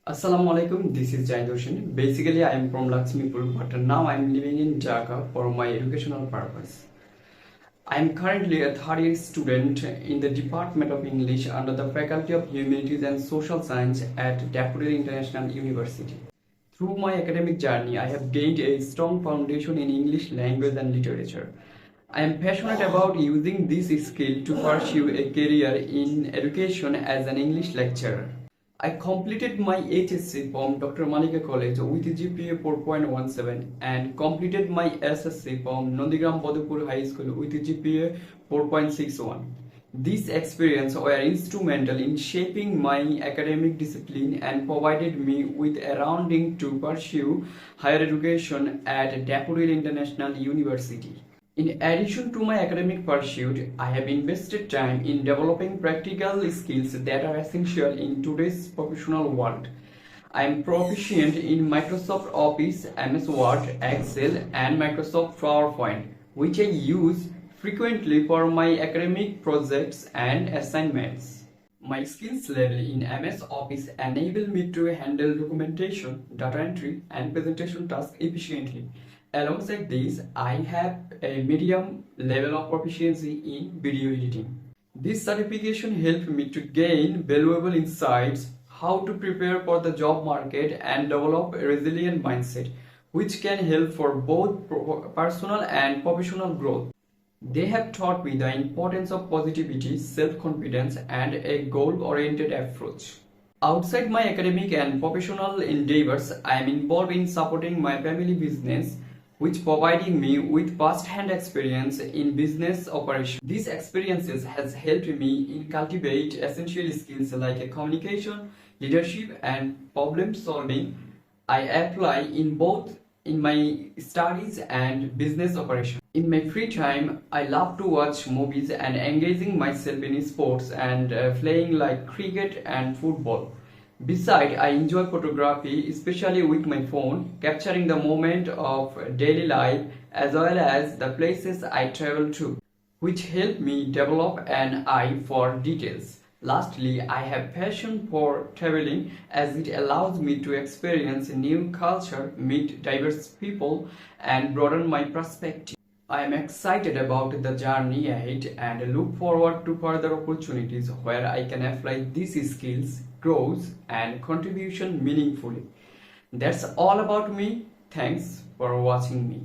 Assalamu alaikum, this is Jai Doshin. Basically, I am from Lakshmipur, but now I am living in Dhaka for my educational purpose. I am currently a third year student in the Department of English under the Faculty of Humanities and Social Science at Daffodil International University. Through my academic journey, I have gained a strong foundation in English language and literature. I am passionate about using this skill to pursue a career in education as an English lecturer. I completed my HSC from Dr. Malika College with GPA 4.17 and completed my SSC from Nandigram Badupur High School with GPA 4.61. These experiences were instrumental in shaping my academic discipline and provided me with a grounding to pursue higher education at Daffodil International University. In addition to my academic pursuit, I have invested time in developing practical skills that are essential in today's professional world. I am proficient in Microsoft Office, MS Word, Excel, and Microsoft PowerPoint, which I use frequently for my academic projects and assignments. My skills level in MS Office enable me to handle documentation, data entry, and presentation tasks efficiently. Alongside this, I have a medium level of proficiency in video editing. This certification helped me to gain valuable insights, how to prepare for the job market, and develop a resilient mindset, which can help for both personal and professional growth. They have taught me the importance of positivity, self-confidence, and a goal-oriented approach. Outside my academic and professional endeavors, I am involved in supporting my family business, which providing me with first-hand experience in business operations. These experiences has helped me in cultivate essential skills like communication, leadership, and problem solving. I apply in both in my studies and business operations. In my free time, I love to watch movies and engaging myself in sports and playing like cricket and football. Besides, I enjoy photography, especially with my phone, capturing the moment of daily life as well as the places I travel to, which help me develop an eye for details. Lastly, I have passion for traveling as it allows me to experience a new culture, meet diverse people, and broaden my perspective. I am excited about the journey ahead and look forward to further opportunities where I can apply these skills, growth, and contribution meaningfully. That's all about me. Thanks for watching me.